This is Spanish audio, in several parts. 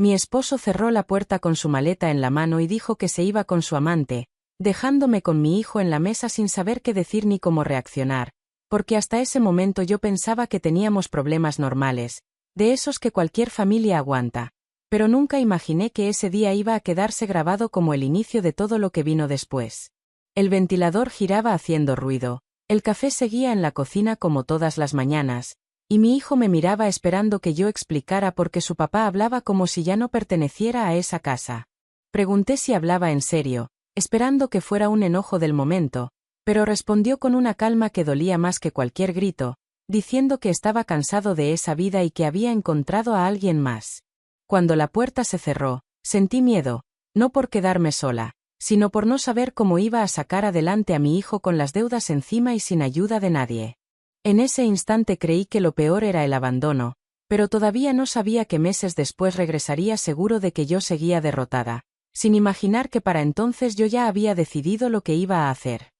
Mi esposo cerró la puerta con su maleta en la mano y dijo que se iba con su amante, dejándome con mi hijo en la mesa sin saber qué decir ni cómo reaccionar, porque hasta ese momento yo pensaba que teníamos problemas normales, de esos que cualquier familia aguanta, pero nunca imaginé que ese día iba a quedarse grabado como el inicio de todo lo que vino después. El ventilador giraba haciendo ruido, el café seguía en la cocina como todas las mañanas, y mi hijo me miraba esperando que yo explicara por qué su papá hablaba como si ya no perteneciera a esa casa. Pregunté si hablaba en serio, esperando que fuera un enojo del momento, pero respondió con una calma que dolía más que cualquier grito, diciendo que estaba cansado de esa vida y que había encontrado a alguien más. Cuando la puerta se cerró, sentí miedo, no por quedarme sola, sino por no saber cómo iba a sacar adelante a mi hijo con las deudas encima y sin ayuda de nadie. En ese instante creí que lo peor era el abandono, pero todavía no sabía que meses después regresaría seguro de que yo seguía derrotada, sin imaginar que para entonces yo ya había decidido lo que iba a hacer.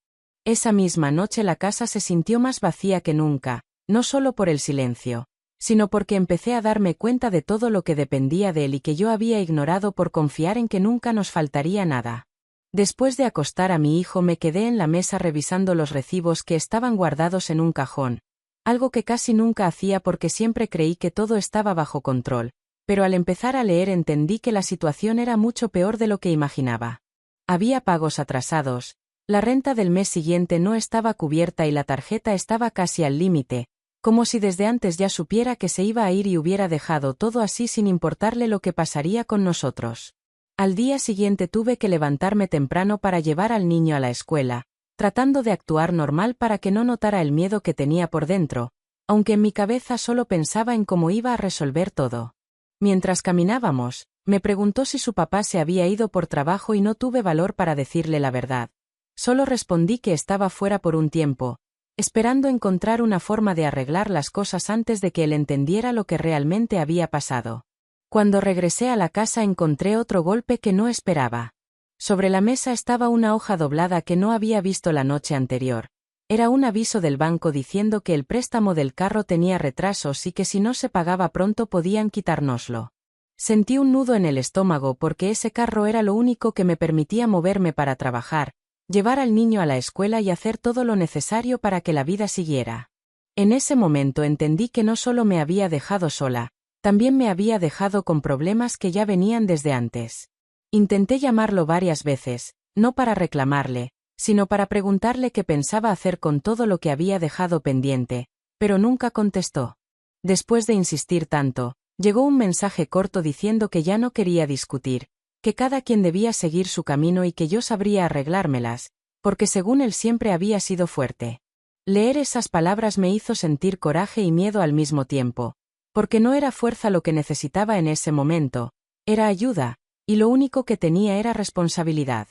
Esa misma noche la casa se sintió más vacía que nunca, no solo por el silencio, sino porque empecé a darme cuenta de todo lo que dependía de él y que yo había ignorado por confiar en que nunca nos faltaría nada. Después de acostar a mi hijo me quedé en la mesa revisando los recibos que estaban guardados en un cajón, algo que casi nunca hacía porque siempre creí que todo estaba bajo control, pero al empezar a leer entendí que la situación era mucho peor de lo que imaginaba. Había pagos atrasados, la renta del mes siguiente no estaba cubierta y la tarjeta estaba casi al límite, como si desde antes ya supiera que se iba a ir y hubiera dejado todo así sin importarle lo que pasaría con nosotros. Al día siguiente tuve que levantarme temprano para llevar al niño a la escuela, tratando de actuar normal para que no notara el miedo que tenía por dentro, aunque en mi cabeza solo pensaba en cómo iba a resolver todo. Mientras caminábamos, me preguntó si su papá se había ido por trabajo y no tuve valor para decirle la verdad. Solo respondí que estaba fuera por un tiempo, esperando encontrar una forma de arreglar las cosas antes de que él entendiera lo que realmente había pasado. Cuando regresé a la casa encontré otro golpe que no esperaba. Sobre la mesa estaba una hoja doblada que no había visto la noche anterior. Era un aviso del banco diciendo que el préstamo del carro tenía retrasos y que si no se pagaba pronto podían quitárnoslo. Sentí un nudo en el estómago porque ese carro era lo único que me permitía moverme para trabajar, llevar al niño a la escuela y hacer todo lo necesario para que la vida siguiera. En ese momento entendí que no solo me había dejado sola, también me había dejado con problemas que ya venían desde antes. Intenté llamarlo varias veces, no para reclamarle, sino para preguntarle qué pensaba hacer con todo lo que había dejado pendiente, pero nunca contestó. Después de insistir tanto, llegó un mensaje corto diciendo que ya no quería discutir, que cada quien debía seguir su camino y que yo sabría arreglármelas, porque según él siempre había sido fuerte. Leer esas palabras me hizo sentir coraje y miedo al mismo tiempo, porque no era fuerza lo que necesitaba en ese momento, era ayuda, y lo único que tenía era responsabilidad.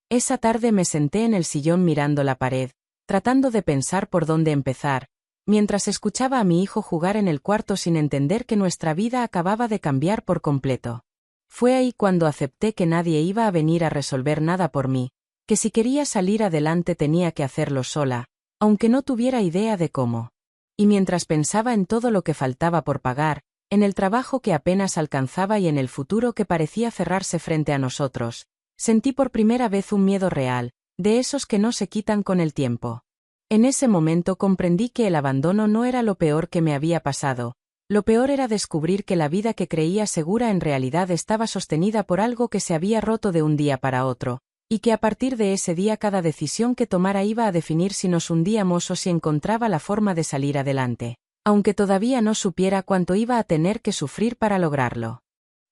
Esa tarde me senté en el sillón mirando la pared, tratando de pensar por dónde empezar, mientras escuchaba a mi hijo jugar en el cuarto sin entender que nuestra vida acababa de cambiar por completo. Fue ahí cuando acepté que nadie iba a venir a resolver nada por mí, que si quería salir adelante tenía que hacerlo sola, aunque no tuviera idea de cómo. Y mientras pensaba en todo lo que faltaba por pagar, en el trabajo que apenas alcanzaba y en el futuro que parecía cerrarse frente a nosotros, sentí por primera vez un miedo real, de esos que no se quitan con el tiempo. En ese momento comprendí que el abandono no era lo peor que me había pasado, lo peor era descubrir que la vida que creía segura en realidad estaba sostenida por algo que se había roto de un día para otro, y que a partir de ese día cada decisión que tomara iba a definir si nos hundíamos o si encontraba la forma de salir adelante, aunque todavía no supiera cuánto iba a tener que sufrir para lograrlo.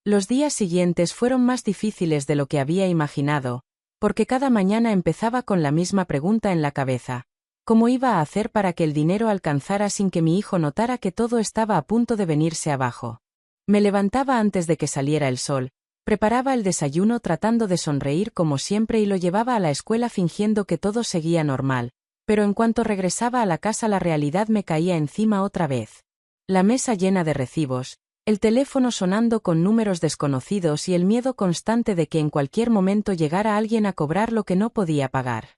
Los días siguientes fueron más difíciles de lo que había imaginado, porque cada mañana empezaba con la misma pregunta en la cabeza: ¿cómo iba a hacer para que el dinero alcanzara sin que mi hijo notara que todo estaba a punto de venirse abajo? Me levantaba antes de que saliera el sol, preparaba el desayuno tratando de sonreír como siempre y lo llevaba a la escuela fingiendo que todo seguía normal, pero en cuanto regresaba a la casa la realidad me caía encima otra vez. La mesa llena de recibos, el teléfono sonando con números desconocidos y el miedo constante de que en cualquier momento llegara alguien a cobrar lo que no podía pagar.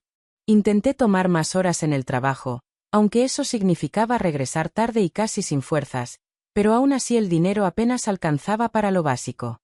Intenté tomar más horas en el trabajo, aunque eso significaba regresar tarde y casi sin fuerzas, pero aún así el dinero apenas alcanzaba para lo básico.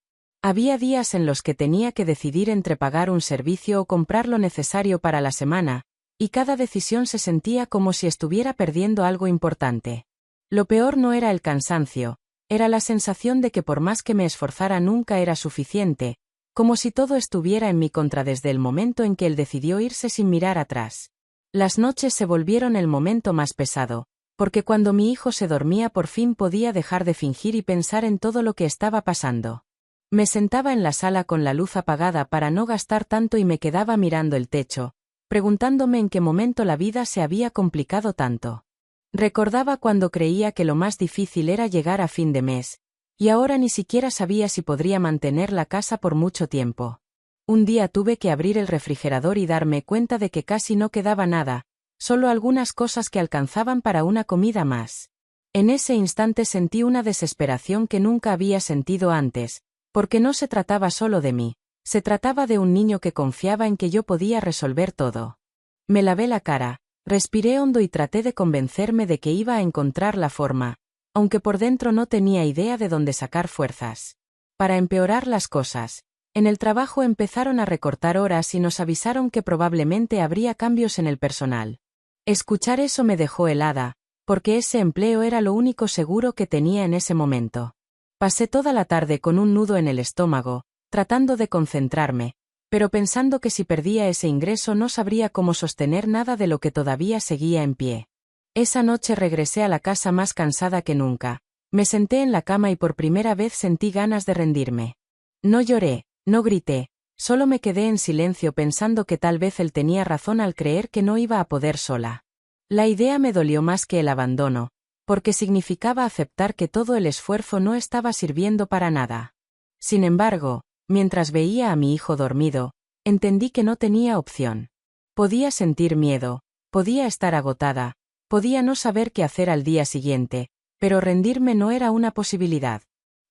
Había días en los que tenía que decidir entre pagar un servicio o comprar lo necesario para la semana, y cada decisión se sentía como si estuviera perdiendo algo importante. Lo peor no era el cansancio, era la sensación de que por más que me esforzara nunca era suficiente, como si todo estuviera en mi contra desde el momento en que él decidió irse sin mirar atrás. Las noches se volvieron el momento más pesado, porque cuando mi hijo se dormía por fin podía dejar de fingir y pensar en todo lo que estaba pasando. Me sentaba en la sala con la luz apagada para no gastar tanto y me quedaba mirando el techo, preguntándome en qué momento la vida se había complicado tanto. Recordaba cuando creía que lo más difícil era llegar a fin de mes, y ahora ni siquiera sabía si podría mantener la casa por mucho tiempo. Un día tuve que abrir el refrigerador y darme cuenta de que casi no quedaba nada, solo algunas cosas que alcanzaban para una comida más. En ese instante sentí una desesperación que nunca había sentido antes, porque no se trataba solo de mí, se trataba de un niño que confiaba en que yo podía resolver todo. Me lavé la cara, respiré hondo y traté de convencerme de que iba a encontrar la forma, aunque por dentro no tenía idea de dónde sacar fuerzas. Para empeorar las cosas, en el trabajo empezaron a recortar horas y nos avisaron que probablemente habría cambios en el personal. Escuchar eso me dejó helada, porque ese empleo era lo único seguro que tenía en ese momento. Pasé toda la tarde con un nudo en el estómago, tratando de concentrarme, pero pensando que si perdía ese ingreso no sabría cómo sostener nada de lo que todavía seguía en pie. Esa noche regresé a la casa más cansada que nunca. Me senté en la cama y por primera vez sentí ganas de rendirme. No lloré, no grité, solo me quedé en silencio pensando que tal vez él tenía razón al creer que no iba a poder sola. La idea me dolió más que el abandono, porque significaba aceptar que todo el esfuerzo no estaba sirviendo para nada. Sin embargo, mientras veía a mi hijo dormido, entendí que no tenía opción. Podía sentir miedo, podía estar agotada, podía no saber qué hacer al día siguiente, pero rendirme no era una posibilidad.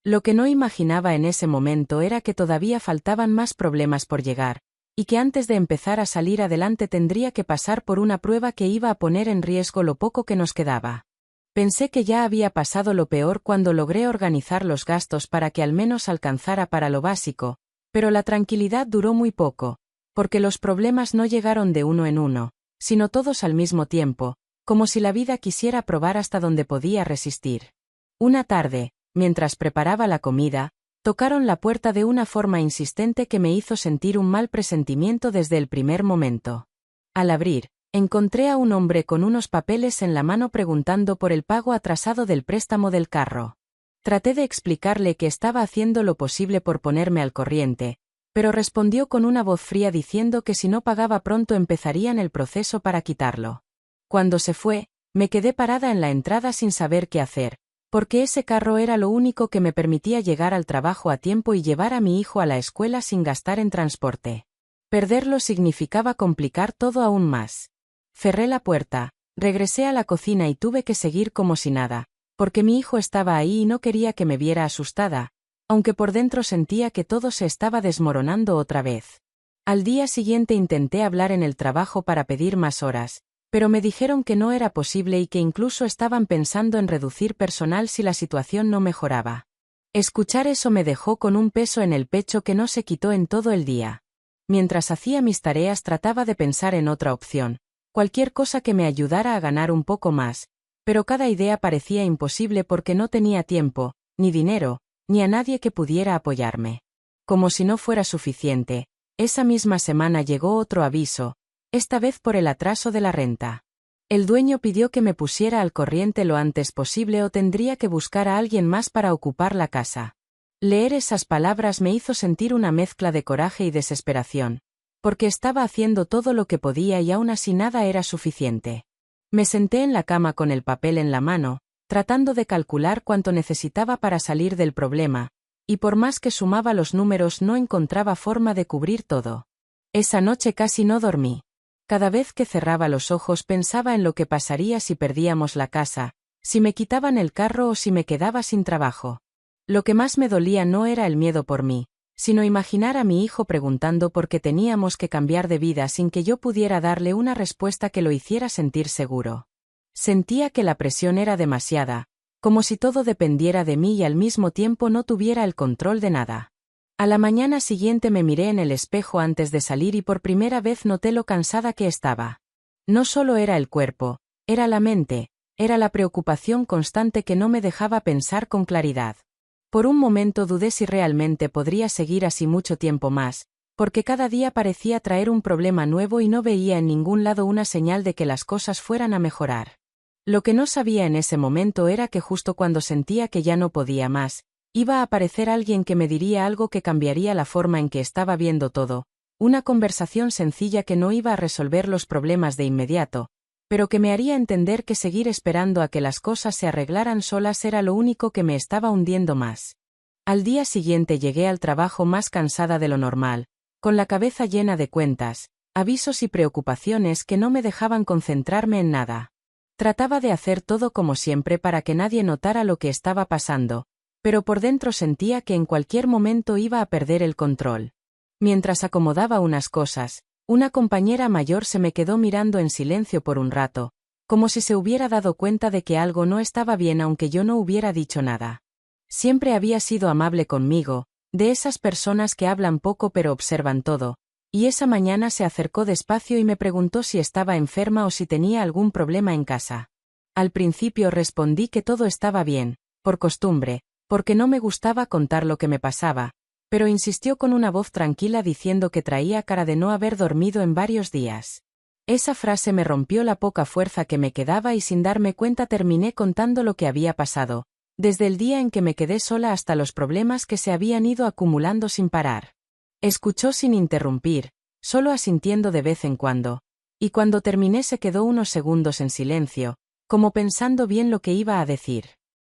Lo que no imaginaba en ese momento era que todavía faltaban más problemas por llegar, y que antes de empezar a salir adelante tendría que pasar por una prueba que iba a poner en riesgo lo poco que nos quedaba. Pensé que ya había pasado lo peor cuando logré organizar los gastos para que al menos alcanzara para lo básico, pero la tranquilidad duró muy poco, porque los problemas no llegaron de uno en uno, sino todos al mismo tiempo, como si la vida quisiera probar hasta dónde podía resistir. Una tarde, mientras preparaba la comida, tocaron la puerta de una forma insistente que me hizo sentir un mal presentimiento desde el primer momento. Al abrir, encontré a un hombre con unos papeles en la mano preguntando por el pago atrasado del préstamo del carro. Traté de explicarle que estaba haciendo lo posible por ponerme al corriente, pero respondió con una voz fría diciendo que si no pagaba pronto empezarían el proceso para quitarlo. Cuando se fue, me quedé parada en la entrada sin saber qué hacer, porque ese carro era lo único que me permitía llegar al trabajo a tiempo y llevar a mi hijo a la escuela sin gastar en transporte. Perderlo significaba complicar todo aún más. Cerré la puerta, regresé a la cocina y tuve que seguir como si nada, porque mi hijo estaba ahí y no quería que me viera asustada, aunque por dentro sentía que todo se estaba desmoronando otra vez. Al día siguiente intenté hablar en el trabajo para pedir más horas, pero me dijeron que no era posible y que incluso estaban pensando en reducir personal si la situación no mejoraba. Escuchar eso me dejó con un peso en el pecho que no se quitó en todo el día. Mientras hacía mis tareas trataba de pensar en otra opción, cualquier cosa que me ayudara a ganar un poco más, pero cada idea parecía imposible porque no tenía tiempo, ni dinero, ni a nadie que pudiera apoyarme. Como si no fuera suficiente, esa misma semana llegó otro aviso, esta vez por el atraso de la renta. El dueño pidió que me pusiera al corriente lo antes posible o tendría que buscar a alguien más para ocupar la casa. Leer esas palabras me hizo sentir una mezcla de coraje y desesperación, porque estaba haciendo todo lo que podía y aún así nada era suficiente. Me senté en la cama con el papel en la mano, tratando de calcular cuánto necesitaba para salir del problema, y por más que sumaba los números no encontraba forma de cubrir todo. Esa noche casi no dormí. Cada vez que cerraba los ojos pensaba en lo que pasaría si perdíamos la casa, si me quitaban el carro o si me quedaba sin trabajo. Lo que más me dolía no era el miedo por mí, sino imaginar a mi hijo preguntando por qué teníamos que cambiar de vida sin que yo pudiera darle una respuesta que lo hiciera sentir seguro. Sentía que la presión era demasiada, como si todo dependiera de mí y al mismo tiempo no tuviera el control de nada. A la mañana siguiente me miré en el espejo antes de salir y por primera vez noté lo cansada que estaba. No solo era el cuerpo, era la mente, era la preocupación constante que no me dejaba pensar con claridad. Por un momento dudé si realmente podría seguir así mucho tiempo más, porque cada día parecía traer un problema nuevo y no veía en ningún lado una señal de que las cosas fueran a mejorar. Lo que no sabía en ese momento era que justo cuando sentía que ya no podía más, iba a aparecer alguien que me diría algo que cambiaría la forma en que estaba viendo todo, una conversación sencilla que no iba a resolver los problemas de inmediato, pero que me haría entender que seguir esperando a que las cosas se arreglaran solas era lo único que me estaba hundiendo más. Al día siguiente llegué al trabajo más cansada de lo normal, con la cabeza llena de cuentas, avisos y preocupaciones que no me dejaban concentrarme en nada. Trataba de hacer todo como siempre para que nadie notara lo que estaba pasando, pero por dentro sentía que en cualquier momento iba a perder el control. Mientras acomodaba unas cosas, una compañera mayor se me quedó mirando en silencio por un rato, como si se hubiera dado cuenta de que algo no estaba bien aunque yo no hubiera dicho nada. Siempre había sido amable conmigo, de esas personas que hablan poco pero observan todo, y esa mañana se acercó despacio y me preguntó si estaba enferma o si tenía algún problema en casa. Al principio respondí que todo estaba bien, por costumbre, porque no me gustaba contar lo que me pasaba, pero insistió con una voz tranquila diciendo que traía cara de no haber dormido en varios días. Esa frase me rompió la poca fuerza que me quedaba y sin darme cuenta terminé contando lo que había pasado, desde el día en que me quedé sola hasta los problemas que se habían ido acumulando sin parar. Escuchó sin interrumpir, solo asintiendo de vez en cuando, y cuando terminé se quedó unos segundos en silencio, como pensando bien lo que iba a decir.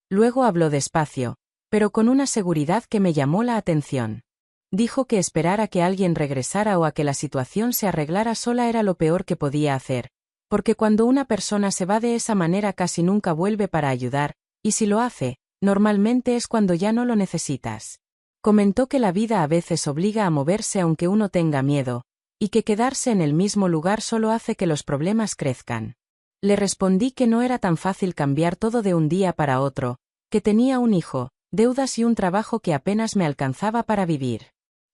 Luego habló despacio, pero con una seguridad que me llamó la atención. Dijo que esperar a que alguien regresara o a que la situación se arreglara sola era lo peor que podía hacer, porque cuando una persona se va de esa manera casi nunca vuelve para ayudar, y si lo hace, normalmente es cuando ya no lo necesitas. Comentó que la vida a veces obliga a moverse aunque uno tenga miedo, y que quedarse en el mismo lugar solo hace que los problemas crezcan. Le respondí que no era tan fácil cambiar todo de un día para otro, que tenía un hijo, deudas y un trabajo que apenas me alcanzaba para vivir.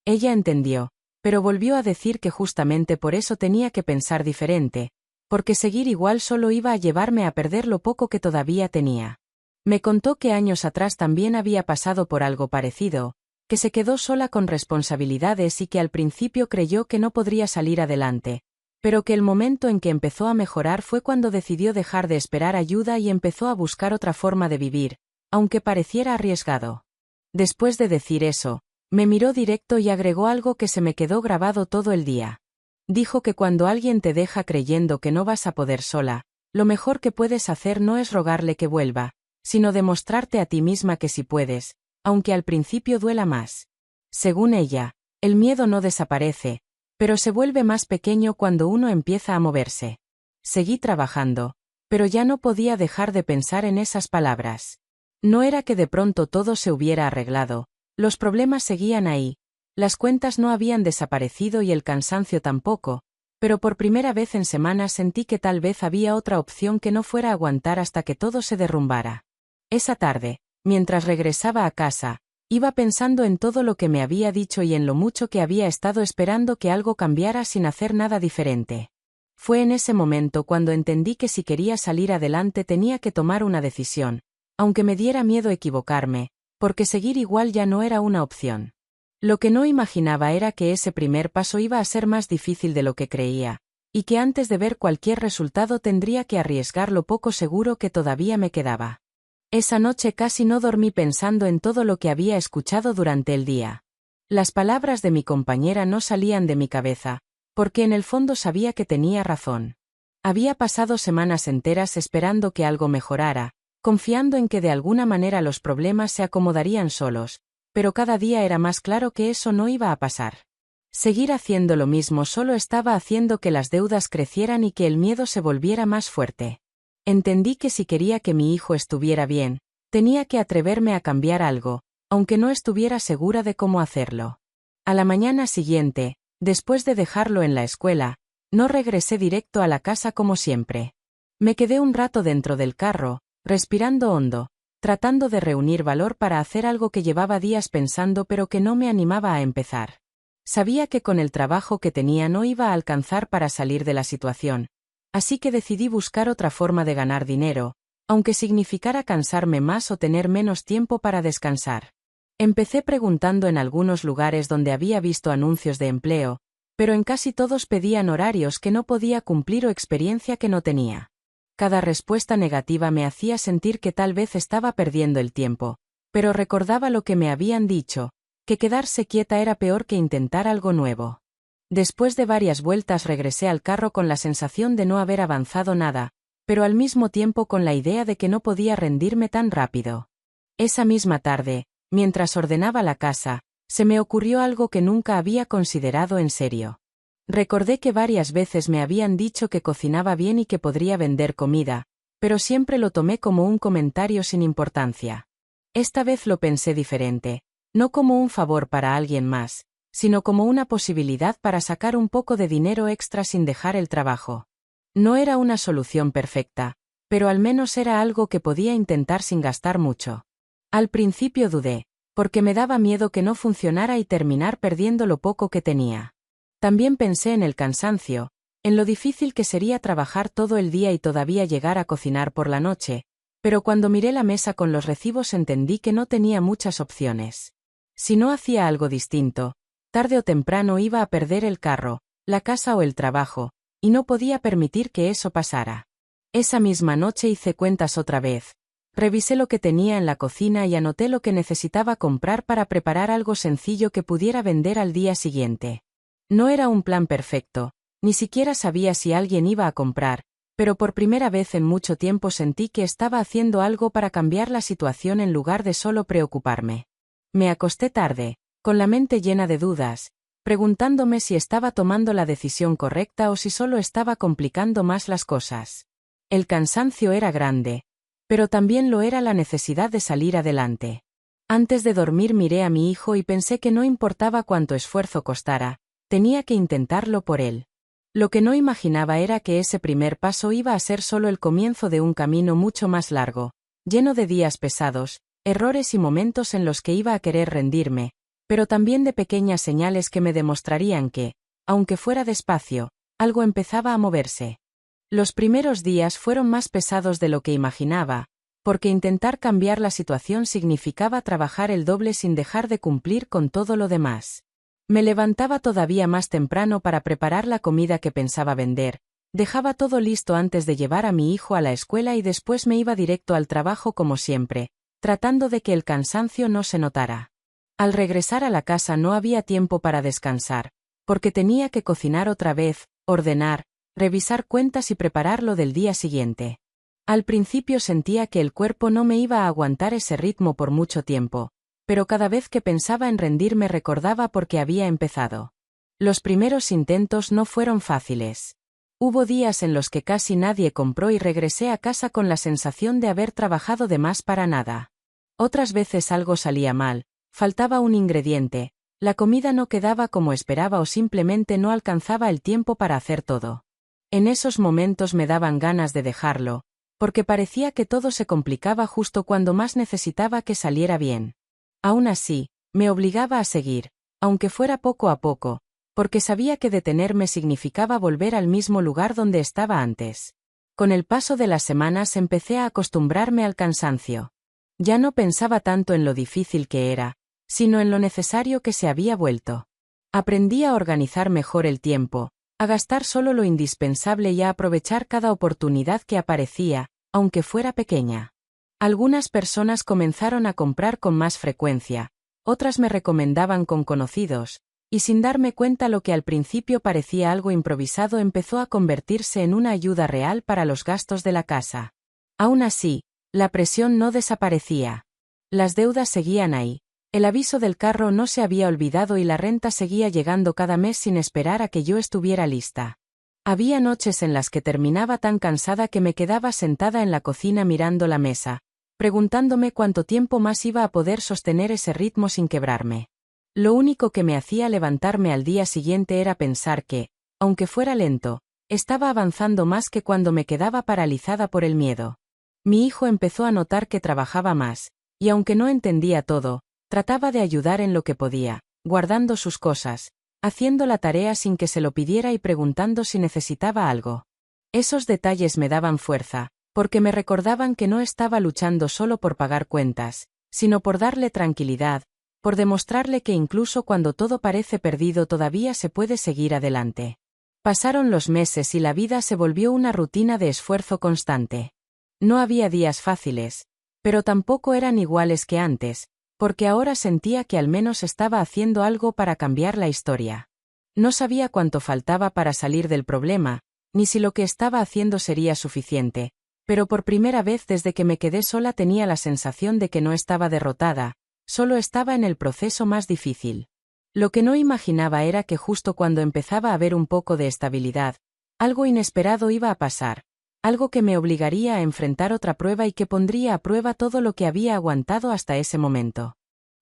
Ella entendió, pero volvió a decir que justamente por eso tenía que pensar diferente, porque seguir igual solo iba a llevarme a perder lo poco que todavía tenía. Me contó que años atrás también había pasado por algo parecido, que se quedó sola con responsabilidades y que al principio creyó que no podría salir adelante, pero que el momento en que empezó a mejorar fue cuando decidió dejar de esperar ayuda y empezó a buscar otra forma de vivir, aunque pareciera arriesgado. Después de decir eso, me miró directo y agregó algo que se me quedó grabado todo el día. Dijo que cuando alguien te deja creyendo que no vas a poder sola, lo mejor que puedes hacer no es rogarle que vuelva, sino demostrarte a ti misma que sí puedes, aunque al principio duela más. Según ella, el miedo no desaparece, pero se vuelve más pequeño cuando uno empieza a moverse. Seguí trabajando, pero ya no podía dejar de pensar en esas palabras. No era que de pronto todo se hubiera arreglado, los problemas seguían ahí, las cuentas no habían desaparecido y el cansancio tampoco, pero por primera vez en semanas sentí que tal vez había otra opción que no fuera aguantar hasta que todo se derrumbara. Esa tarde, mientras regresaba a casa, iba pensando en todo lo que me había dicho y en lo mucho que había estado esperando que algo cambiara sin hacer nada diferente. Fue en ese momento cuando entendí que si quería salir adelante tenía que tomar una decisión, aunque me diera miedo equivocarme, porque seguir igual ya no era una opción. Lo que no imaginaba era que ese primer paso iba a ser más difícil de lo que creía, y que antes de ver cualquier resultado tendría que arriesgar lo poco seguro que todavía me quedaba. Esa noche casi no dormí pensando en todo lo que había escuchado durante el día. Las palabras de mi compañera no salían de mi cabeza, porque en el fondo sabía que tenía razón. Había pasado semanas enteras esperando que algo mejorara, confiando en que de alguna manera los problemas se acomodarían solos, pero cada día era más claro que eso no iba a pasar. Seguir haciendo lo mismo solo estaba haciendo que las deudas crecieran y que el miedo se volviera más fuerte. Entendí que si quería que mi hijo estuviera bien, tenía que atreverme a cambiar algo, aunque no estuviera segura de cómo hacerlo. A la mañana siguiente, después de dejarlo en la escuela, no regresé directo a la casa como siempre. Me quedé un rato dentro del carro, respirando hondo, tratando de reunir valor para hacer algo que llevaba días pensando pero que no me animaba a empezar. Sabía que con el trabajo que tenía no iba a alcanzar para salir de la situación, así que decidí buscar otra forma de ganar dinero, aunque significara cansarme más o tener menos tiempo para descansar. Empecé preguntando en algunos lugares donde había visto anuncios de empleo, pero en casi todos pedían horarios que no podía cumplir o experiencia que no tenía. Cada respuesta negativa me hacía sentir que tal vez estaba perdiendo el tiempo, pero recordaba lo que me habían dicho, que quedarse quieta era peor que intentar algo nuevo. Después de varias vueltas regresé al carro con la sensación de no haber avanzado nada, pero al mismo tiempo con la idea de que no podía rendirme tan rápido. Esa misma tarde, mientras ordenaba la casa, se me ocurrió algo que nunca había considerado en serio. Recordé que varias veces me habían dicho que cocinaba bien y que podría vender comida, pero siempre lo tomé como un comentario sin importancia. Esta vez lo pensé diferente, no como un favor para alguien más, sino como una posibilidad para sacar un poco de dinero extra sin dejar el trabajo. No era una solución perfecta, pero al menos era algo que podía intentar sin gastar mucho. Al principio dudé, porque me daba miedo que no funcionara y terminar perdiendo lo poco que tenía. También pensé en el cansancio, en lo difícil que sería trabajar todo el día y todavía llegar a cocinar por la noche, pero cuando miré la mesa con los recibos entendí que no tenía muchas opciones. Si no hacía algo distinto, tarde o temprano iba a perder el carro, la casa o el trabajo, y no podía permitir que eso pasara. Esa misma noche hice cuentas otra vez. Revisé lo que tenía en la cocina y anoté lo que necesitaba comprar para preparar algo sencillo que pudiera vender al día siguiente. No era un plan perfecto, ni siquiera sabía si alguien iba a comprar, pero por primera vez en mucho tiempo sentí que estaba haciendo algo para cambiar la situación en lugar de solo preocuparme. Me acosté tarde, con la mente llena de dudas, preguntándome si estaba tomando la decisión correcta o si solo estaba complicando más las cosas. El cansancio era grande, pero también lo era la necesidad de salir adelante. Antes de dormir miré a mi hijo y pensé que no importaba cuánto esfuerzo costara, tenía que intentarlo por él. Lo que no imaginaba era que ese primer paso iba a ser solo el comienzo de un camino mucho más largo, lleno de días pesados, errores y momentos en los que iba a querer rendirme, pero también de pequeñas señales que me demostrarían que, aunque fuera despacio, algo empezaba a moverse. Los primeros días fueron más pesados de lo que imaginaba, porque intentar cambiar la situación significaba trabajar el doble sin dejar de cumplir con todo lo demás. Me levantaba todavía más temprano para preparar la comida que pensaba vender, dejaba todo listo antes de llevar a mi hijo a la escuela y después me iba directo al trabajo como siempre, tratando de que el cansancio no se notara. Al regresar a la casa no había tiempo para descansar, porque tenía que cocinar otra vez, ordenar, revisar cuentas y preparar lo del día siguiente. Al principio sentía que el cuerpo no me iba a aguantar ese ritmo por mucho tiempo, pero cada vez que pensaba en rendirme recordaba por qué había empezado. Los primeros intentos no fueron fáciles. Hubo días en los que casi nadie compró y regresé a casa con la sensación de haber trabajado de más para nada. Otras veces algo salía mal, faltaba un ingrediente, la comida no quedaba como esperaba o simplemente no alcanzaba el tiempo para hacer todo. En esos momentos me daban ganas de dejarlo, porque parecía que todo se complicaba justo cuando más necesitaba que saliera bien. Aún así, me obligaba a seguir, aunque fuera poco a poco, porque sabía que detenerme significaba volver al mismo lugar donde estaba antes. Con el paso de las semanas empecé a acostumbrarme al cansancio. Ya no pensaba tanto en lo difícil que era, sino en lo necesario que se había vuelto. Aprendí a organizar mejor el tiempo, a gastar solo lo indispensable y a aprovechar cada oportunidad que aparecía, aunque fuera pequeña. Algunas personas comenzaron a comprar con más frecuencia, otras me recomendaban con conocidos, y sin darme cuenta lo que al principio parecía algo improvisado empezó a convertirse en una ayuda real para los gastos de la casa. Aún así, la presión no desaparecía. Las deudas seguían ahí, el aviso del carro no se había olvidado y la renta seguía llegando cada mes sin esperar a que yo estuviera lista. Había noches en las que terminaba tan cansada que me quedaba sentada en la cocina mirando la mesa, preguntándome cuánto tiempo más iba a poder sostener ese ritmo sin quebrarme. Lo único que me hacía levantarme al día siguiente era pensar que, aunque fuera lento, estaba avanzando más que cuando me quedaba paralizada por el miedo. Mi hijo empezó a notar que trabajaba más, y aunque no entendía todo, trataba de ayudar en lo que podía, guardando sus cosas, haciendo la tarea sin que se lo pidiera y preguntando si necesitaba algo. Esos detalles me daban fuerza, porque me recordaban que no estaba luchando solo por pagar cuentas, sino por darle tranquilidad, por demostrarle que incluso cuando todo parece perdido todavía se puede seguir adelante. Pasaron los meses y la vida se volvió una rutina de esfuerzo constante. No había días fáciles, pero tampoco eran iguales que antes, porque ahora sentía que al menos estaba haciendo algo para cambiar la historia. No sabía cuánto faltaba para salir del problema, ni si lo que estaba haciendo sería suficiente, pero por primera vez desde que me quedé sola tenía la sensación de que no estaba derrotada, solo estaba en el proceso más difícil. Lo que no imaginaba era que justo cuando empezaba a ver un poco de estabilidad, algo inesperado iba a pasar, algo que me obligaría a enfrentar otra prueba y que pondría a prueba todo lo que había aguantado hasta ese momento.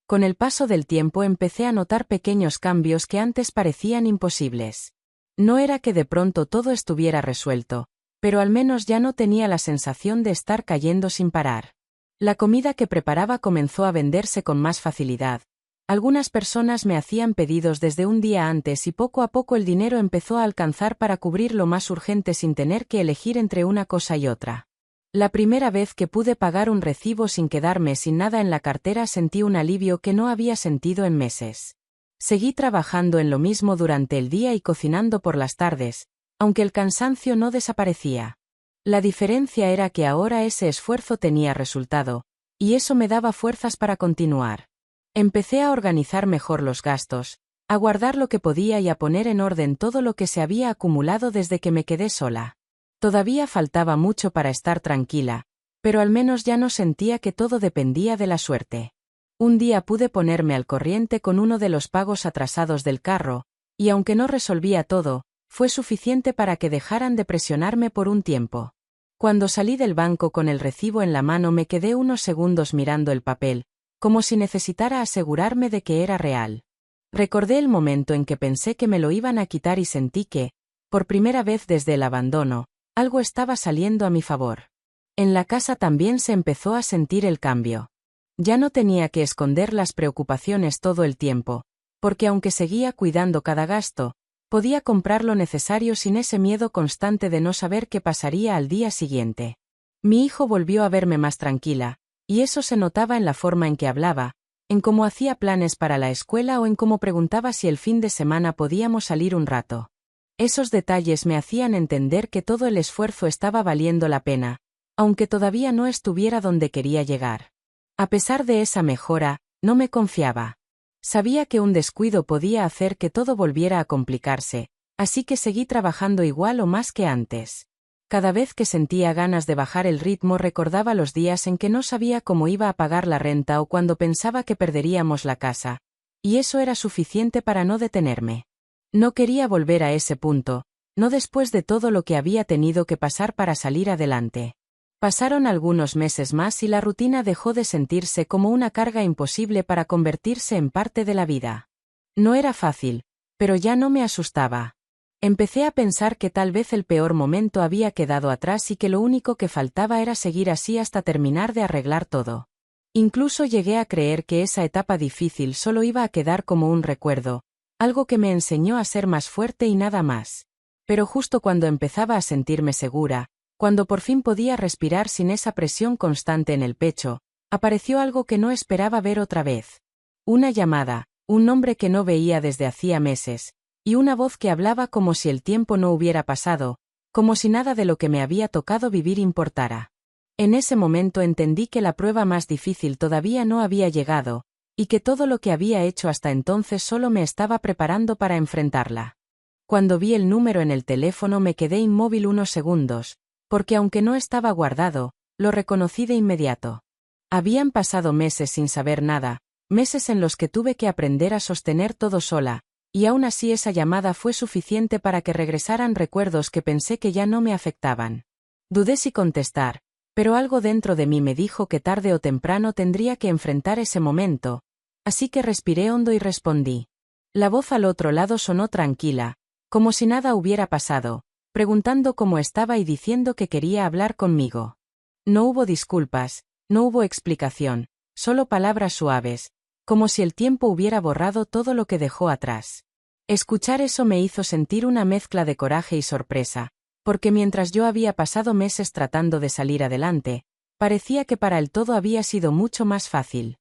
Con el paso del tiempo empecé a notar pequeños cambios que antes parecían imposibles. No era que de pronto todo estuviera resuelto, pero al menos ya no tenía la sensación de estar cayendo sin parar. La comida que preparaba comenzó a venderse con más facilidad. Algunas personas me hacían pedidos desde un día antes y poco a poco el dinero empezó a alcanzar para cubrir lo más urgente sin tener que elegir entre una cosa y otra. La primera vez que pude pagar un recibo sin quedarme sin nada en la cartera sentí un alivio que no había sentido en meses. Seguí trabajando en lo mismo durante el día y cocinando por las tardes, aunque el cansancio no desaparecía. La diferencia era que ahora ese esfuerzo tenía resultado, y eso me daba fuerzas para continuar. Empecé a organizar mejor los gastos, a guardar lo que podía y a poner en orden todo lo que se había acumulado desde que me quedé sola. Todavía faltaba mucho para estar tranquila, pero al menos ya no sentía que todo dependía de la suerte. Un día pude ponerme al corriente con uno de los pagos atrasados del carro, y aunque no resolvía todo, fue suficiente para que dejaran de presionarme por un tiempo. Cuando salí del banco con el recibo en la mano me quedé unos segundos mirando el papel, como si necesitara asegurarme de que era real. Recordé el momento en que pensé que me lo iban a quitar y sentí que, por primera vez desde el abandono, algo estaba saliendo a mi favor. En la casa también se empezó a sentir el cambio. Ya no tenía que esconder las preocupaciones todo el tiempo, porque aunque seguía cuidando cada gasto, podía comprar lo necesario sin ese miedo constante de no saber qué pasaría al día siguiente. Mi hijo volvió a verme más tranquila, y eso se notaba en la forma en que hablaba, en cómo hacía planes para la escuela o en cómo preguntaba si el fin de semana podíamos salir un rato. Esos detalles me hacían entender que todo el esfuerzo estaba valiendo la pena, aunque todavía no estuviera donde quería llegar. A pesar de esa mejora, no me confiaba. Sabía que un descuido podía hacer que todo volviera a complicarse, así que seguí trabajando igual o más que antes. Cada vez que sentía ganas de bajar el ritmo recordaba los días en que no sabía cómo iba a pagar la renta o cuando pensaba que perderíamos la casa, y eso era suficiente para no detenerme. No quería volver a ese punto, no después de todo lo que había tenido que pasar para salir adelante. Pasaron algunos meses más y la rutina dejó de sentirse como una carga imposible para convertirse en parte de la vida. No era fácil, pero ya no me asustaba. Empecé a pensar que tal vez el peor momento había quedado atrás y que lo único que faltaba era seguir así hasta terminar de arreglar todo. Incluso llegué a creer que esa etapa difícil solo iba a quedar como un recuerdo, algo que me enseñó a ser más fuerte y nada más. Pero justo cuando empezaba a sentirme segura, cuando por fin podía respirar sin esa presión constante en el pecho, apareció algo que no esperaba ver otra vez. Una llamada, un nombre que no veía desde hacía meses, y una voz que hablaba como si el tiempo no hubiera pasado, como si nada de lo que me había tocado vivir importara. En ese momento entendí que la prueba más difícil todavía no había llegado, y que todo lo que había hecho hasta entonces solo me estaba preparando para enfrentarla. Cuando vi el número en el teléfono me quedé inmóvil unos segundos, porque aunque no estaba guardado, lo reconocí de inmediato. Habían pasado meses sin saber nada, meses en los que tuve que aprender a sostener todo sola, y aún así esa llamada fue suficiente para que regresaran recuerdos que pensé que ya no me afectaban. Dudé si contestar, pero algo dentro de mí me dijo que tarde o temprano tendría que enfrentar ese momento, así que respiré hondo y respondí. La voz al otro lado sonó tranquila, como si nada hubiera pasado, preguntando cómo estaba y diciendo que quería hablar conmigo. No hubo disculpas, no hubo explicación, solo palabras suaves, como si el tiempo hubiera borrado todo lo que dejó atrás. Escuchar eso me hizo sentir una mezcla de coraje y sorpresa, porque mientras yo había pasado meses tratando de salir adelante, parecía que para él todo había sido mucho más fácil.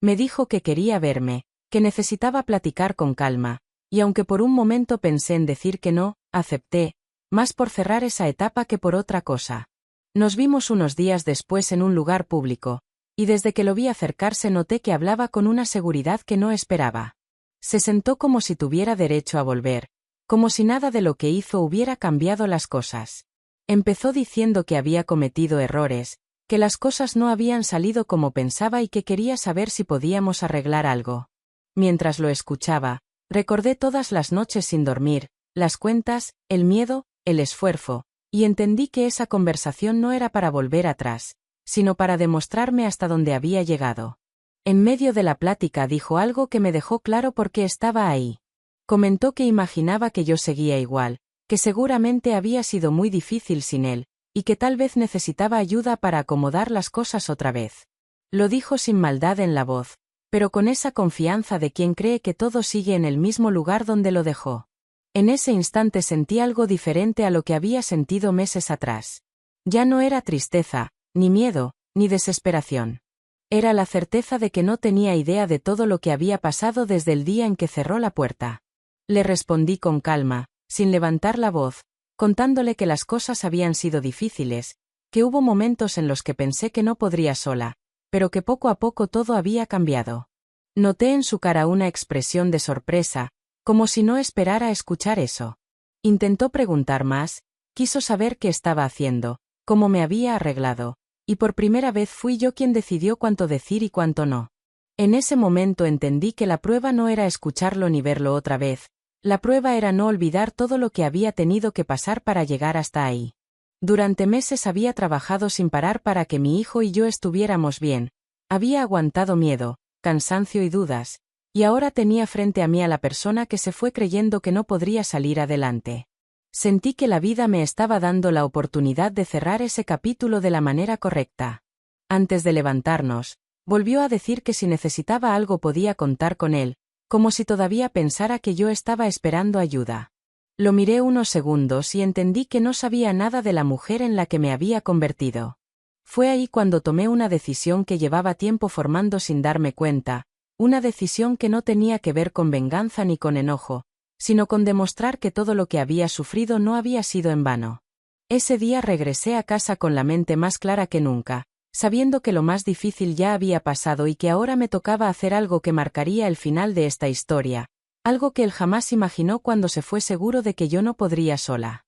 Me dijo que quería verme, que necesitaba platicar con calma, y aunque por un momento pensé en decir que no, acepté, más por cerrar esa etapa que por otra cosa. Nos vimos unos días después en un lugar público, y desde que lo vi acercarse noté que hablaba con una seguridad que no esperaba. Se sentó como si tuviera derecho a volver, como si nada de lo que hizo hubiera cambiado las cosas. Empezó diciendo que había cometido errores, que las cosas no habían salido como pensaba y que quería saber si podíamos arreglar algo. Mientras lo escuchaba, recordé todas las noches sin dormir, las cuentas, el miedo, el esfuerzo, y entendí que esa conversación no era para volver atrás, sino para demostrarme hasta dónde había llegado. En medio de la plática dijo algo que me dejó claro por qué estaba ahí. Comentó que imaginaba que yo seguía igual, que seguramente había sido muy difícil sin él, y que tal vez necesitaba ayuda para acomodar las cosas otra vez. Lo dijo sin maldad en la voz, pero con esa confianza de quien cree que todo sigue en el mismo lugar donde lo dejó. En ese instante sentí algo diferente a lo que había sentido meses atrás. Ya no era tristeza, ni miedo, ni desesperación. Era la certeza de que no tenía idea de todo lo que había pasado desde el día en que cerró la puerta. Le respondí con calma, sin levantar la voz, contándole que las cosas habían sido difíciles, que hubo momentos en los que pensé que no podría sola, pero que poco a poco todo había cambiado. Noté en su cara una expresión de sorpresa, como si no esperara escuchar eso. Intentó preguntar más, quiso saber qué estaba haciendo, cómo me había arreglado, y por primera vez fui yo quien decidió cuánto decir y cuánto no. En ese momento entendí que la prueba no era escucharlo ni verlo otra vez, la prueba era no olvidar todo lo que había tenido que pasar para llegar hasta ahí. Durante meses había trabajado sin parar para que mi hijo y yo estuviéramos bien, había aguantado miedo, cansancio y dudas, y ahora tenía frente a mí a la persona que se fue creyendo que no podría salir adelante. Sentí que la vida me estaba dando la oportunidad de cerrar ese capítulo de la manera correcta. Antes de levantarnos, volvió a decir que si necesitaba algo podía contar con él, como si todavía pensara que yo estaba esperando ayuda. Lo miré unos segundos y entendí que no sabía nada de la mujer en la que me había convertido. Fue ahí cuando tomé una decisión que llevaba tiempo formando sin darme cuenta, una decisión que no tenía que ver con venganza ni con enojo, sino con demostrar que todo lo que había sufrido no había sido en vano. Ese día regresé a casa con la mente más clara que nunca, sabiendo que lo más difícil ya había pasado y que ahora me tocaba hacer algo que marcaría el final de esta historia, algo que él jamás imaginó cuando se fue seguro de que yo no podría sola.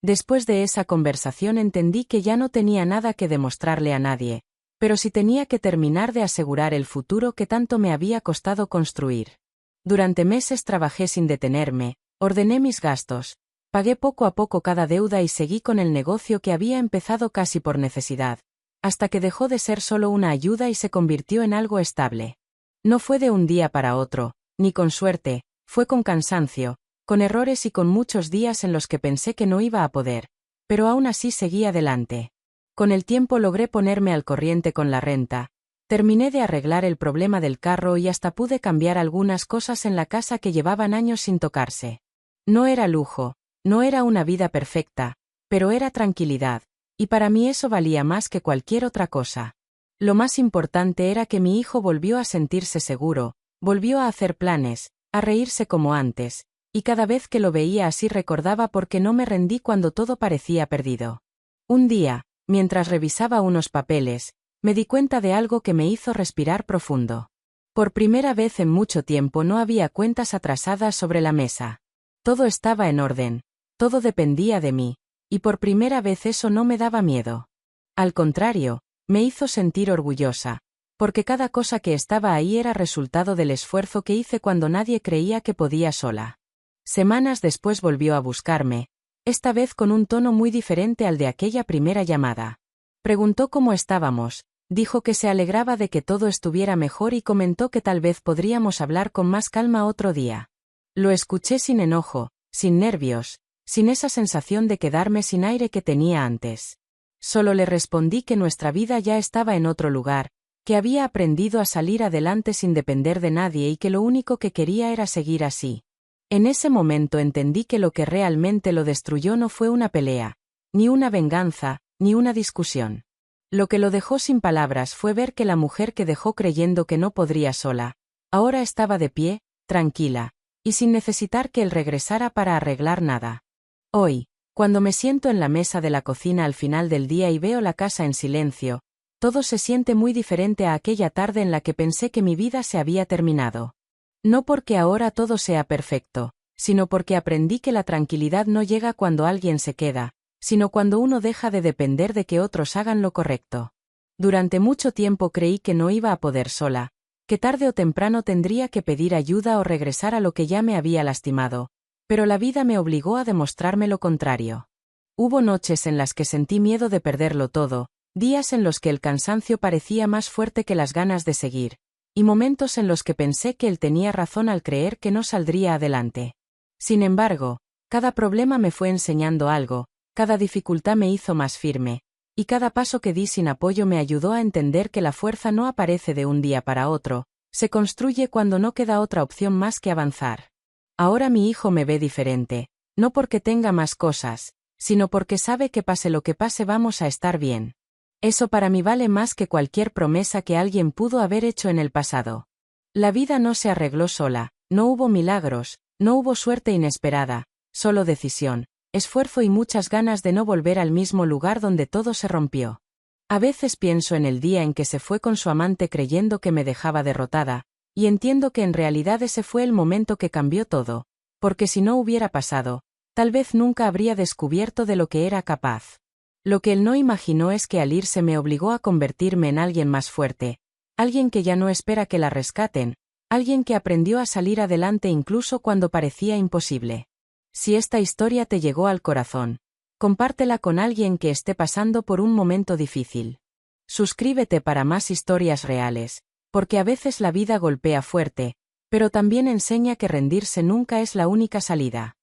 Después de esa conversación entendí que ya no tenía nada que demostrarle a nadie, pero sí tenía que terminar de asegurar el futuro que tanto me había costado construir. Durante meses trabajé sin detenerme, ordené mis gastos, pagué poco a poco cada deuda y seguí con el negocio que había empezado casi por necesidad, hasta que dejó de ser solo una ayuda y se convirtió en algo estable. No fue de un día para otro, ni con suerte, fue con cansancio, con errores y con muchos días en los que pensé que no iba a poder, pero aún así seguí adelante. Con el tiempo logré ponerme al corriente con la renta, terminé de arreglar el problema del carro y hasta pude cambiar algunas cosas en la casa que llevaban años sin tocarse. No era lujo, no era una vida perfecta, pero era tranquilidad, y para mí eso valía más que cualquier otra cosa. Lo más importante era que mi hijo volvió a sentirse seguro, volvió a hacer planes, a reírse como antes, y cada vez que lo veía así recordaba por qué no me rendí cuando todo parecía perdido. Un día, mientras revisaba unos papeles, me di cuenta de algo que me hizo respirar profundo. Por primera vez en mucho tiempo no había cuentas atrasadas sobre la mesa. Todo estaba en orden, todo dependía de mí, y por primera vez eso no me daba miedo. Al contrario, me hizo sentir orgullosa, porque cada cosa que estaba ahí era resultado del esfuerzo que hice cuando nadie creía que podía sola. Semanas después volvió a buscarme, esta vez con un tono muy diferente al de aquella primera llamada. Preguntó cómo estábamos, dijo que se alegraba de que todo estuviera mejor y comentó que tal vez podríamos hablar con más calma otro día. Lo escuché sin enojo, sin nervios, sin esa sensación de quedarme sin aire que tenía antes. Solo le respondí que nuestra vida ya estaba en otro lugar, que había aprendido a salir adelante sin depender de nadie y que lo único que quería era seguir así. En ese momento entendí que lo que realmente lo destruyó no fue una pelea, ni una venganza, ni una discusión. Lo que lo dejó sin palabras fue ver que la mujer que dejó creyendo que no podría sola, ahora estaba de pie, tranquila, y sin necesitar que él regresara para arreglar nada. Hoy, cuando me siento en la mesa de la cocina al final del día y veo la casa en silencio, todo se siente muy diferente a aquella tarde en la que pensé que mi vida se había terminado. No porque ahora todo sea perfecto, sino porque aprendí que la tranquilidad no llega cuando alguien se queda, sino cuando uno deja de depender de que otros hagan lo correcto. Durante mucho tiempo creí que no iba a poder sola, que tarde o temprano tendría que pedir ayuda o regresar a lo que ya me había lastimado, pero la vida me obligó a demostrarme lo contrario. Hubo noches en las que sentí miedo de perderlo todo, días en los que el cansancio parecía más fuerte que las ganas de seguir, y momentos en los que pensé que él tenía razón al creer que no saldría adelante. Sin embargo, cada problema me fue enseñando algo, cada dificultad me hizo más firme, y cada paso que di sin apoyo me ayudó a entender que la fuerza no aparece de un día para otro, se construye cuando no queda otra opción más que avanzar. Ahora mi hijo me ve diferente, no porque tenga más cosas, sino porque sabe que pase lo que pase vamos a estar bien. Eso para mí vale más que cualquier promesa que alguien pudo haber hecho en el pasado. La vida no se arregló sola, no hubo milagros, no hubo suerte inesperada, solo decisión, esfuerzo y muchas ganas de no volver al mismo lugar donde todo se rompió. A veces pienso en el día en que se fue con su amante creyendo que me dejaba derrotada, y entiendo que en realidad ese fue el momento que cambió todo, porque si no hubiera pasado, tal vez nunca habría descubierto de lo que era capaz. Lo que él no imaginó es que al irse me obligó a convertirme en alguien más fuerte, alguien que ya no espera que la rescaten, alguien que aprendió a salir adelante incluso cuando parecía imposible. Si esta historia te llegó al corazón, compártela con alguien que esté pasando por un momento difícil. Suscríbete para más historias reales, porque a veces la vida golpea fuerte, pero también enseña que rendirse nunca es la única salida.